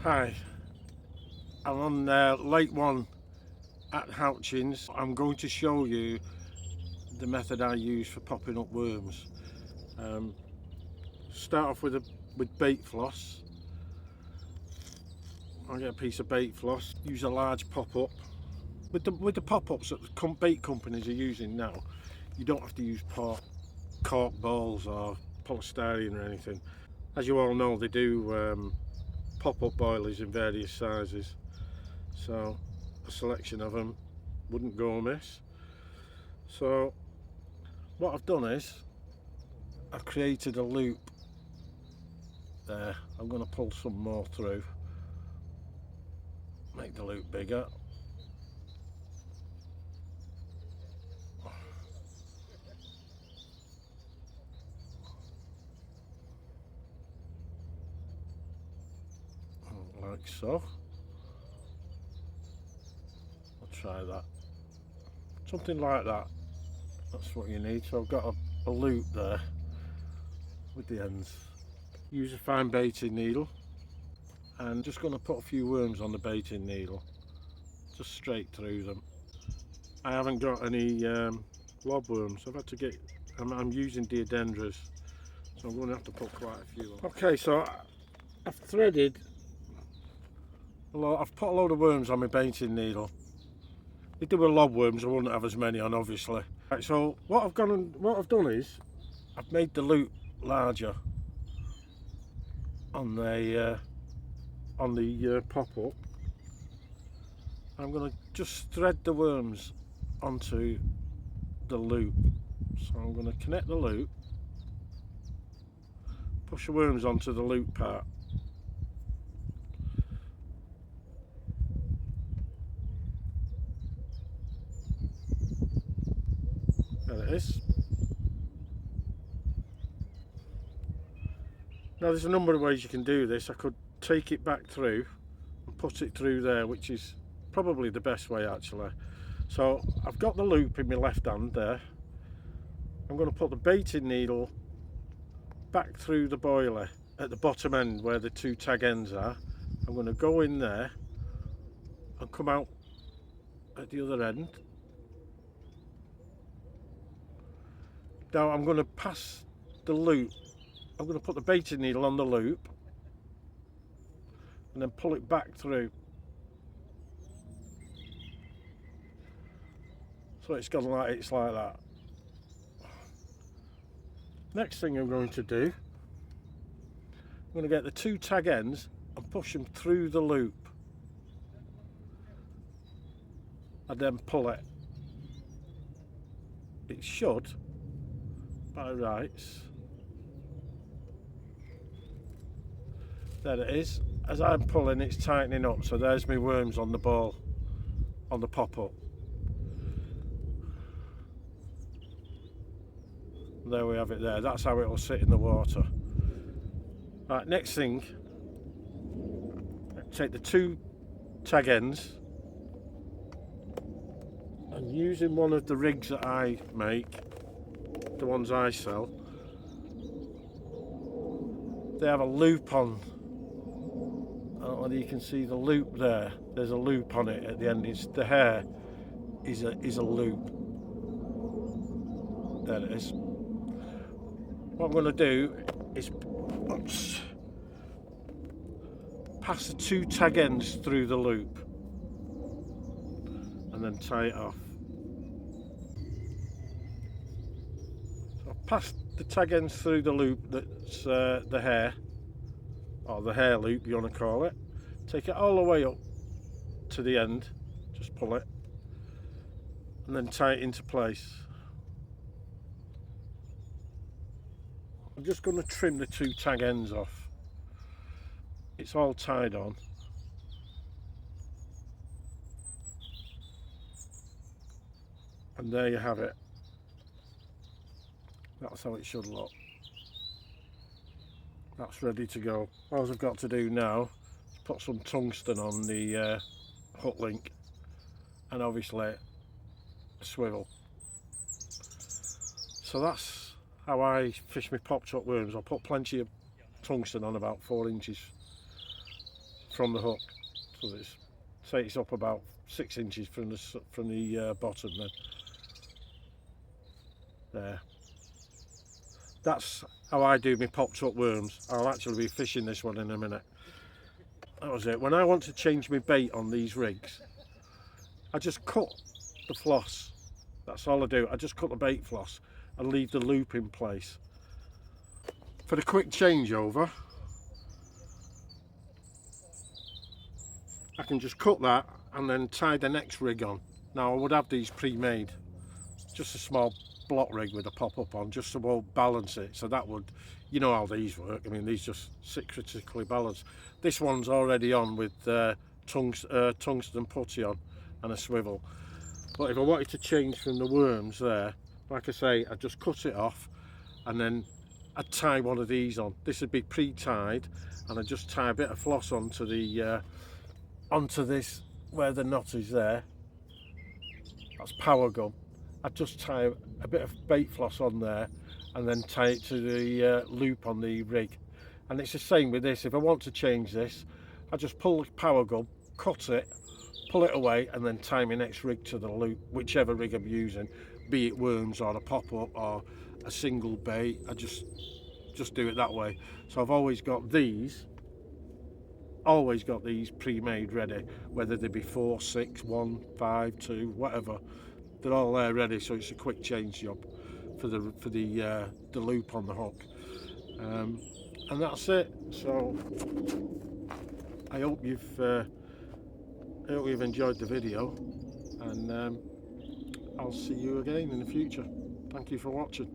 Hi, I'm on Lake One at Houchins. I'm going to show you the method I use for popping up worms. Um, Start off with bait floss. I'll get a piece of bait floss, use a large pop-up. With the pop-ups that the bait companies are using now, you don't have to use cork balls or polystyrene or anything. As you all know, they do pop-up boilies in various sizes, so a selection of them wouldn't go amiss. So what I've done is I've created a loop there. I'm going to pull some more through, make the loop bigger. Like so. I'll try that. Something like that. That's what you need. So I've got a loop there with the ends. Use a fine baiting needle and just going to put a few worms on the baiting needle, just straight through them. I haven't got any lob worms. I've had to get, I'm using Diodendras, so I'm going to have to put quite a few on. Okay, so I've threaded I've put a load of worms on my baiting needle. If they were lob worms, I wouldn't have as many on, obviously. Right, so what I've done is I've made the loop larger on the pop-up. I'm going to just thread the worms onto the loop. So I'm going to connect the loop, push the worms onto the loop part. There it is. Now there's a number of ways you can do this. I could take it back through and put it through there, which is probably the best way actually. So I've got the loop in my left hand there. I'm going to put the baiting needle back through the boiler at the bottom end where the two tag ends are. I'm going to go in there and come out at the other end. Now I'm going to pass the loop. I'm going to put the baiting needle on the loop and then pull it back through. So it's like that. Next thing I'm going to do, I'm going to get the two tag ends and push them through the loop and then pull it. It should, by rights, there it is. As I'm pulling, it's tightening up, so there's my worms on the ball, on the pop-up. There we have it there. That's how it will sit in the water. Right, next thing, take the two tag ends and using one of the rigs that I make, the ones I sell, they have a loop on. I don't know whether you can see the loop there. There's a loop on it at the end. It's the hair is a loop. There it is. What I'm going to do is pass the two tag ends through the loop and then tie it off. So I've passed the tag ends through the loop that's the hair, or the hair loop you want to call it. Take it all the way up to the end, just pull it and then tie it into place. I'm just going to trim the two tag ends off. It's all tied on. And there you have it. That's how it should look. That's ready to go. All I've got to do now is put some tungsten on the hook link and obviously a swivel. So that's how I fish my popped up worms. I'll put plenty of tungsten on, about 4 inches from the hook, so that it's up about 6 inches from the bottom. Then there. That's how I do my popped up worms. I'll actually be fishing this one in a minute. That was it. When I want to change my bait on these rigs, I just cut the floss. That's all I do. I just cut the bait floss and leave the loop in place. For the quick changeover, I can just cut that and then tie the next rig on. Now I would have these pre-made, just a small block rig with a pop-up on, just to balance it. So that would, you know how these work. I mean, these just sit critically balanced. This one's already on with tungsten putty on and a swivel. But if I wanted to change from the worms there, like I say, I'd just cut it off and then I'd tie one of these on. This would be pre-tied, and I'd just tie a bit of floss onto the onto this where the knot is there. That's power gum. I'd just tie a bit of bait floss on there and then tie it to the loop on the rig. And it's the same with this. If I want to change this, I just pull the power gum, cut it, pull it away, and then tie my next rig to the loop, whichever rig I'm using, be it worms or a pop-up or a single bait. I just do it that way. So I've always got these pre-made ready, whether they be 4, 6, 1, 5, 2, whatever. They're all there ready, so it's a quick change job for the loop on the hook. And that's it. So I hope you've enjoyed the video, and I'll see you again in the future. Thank you for watching.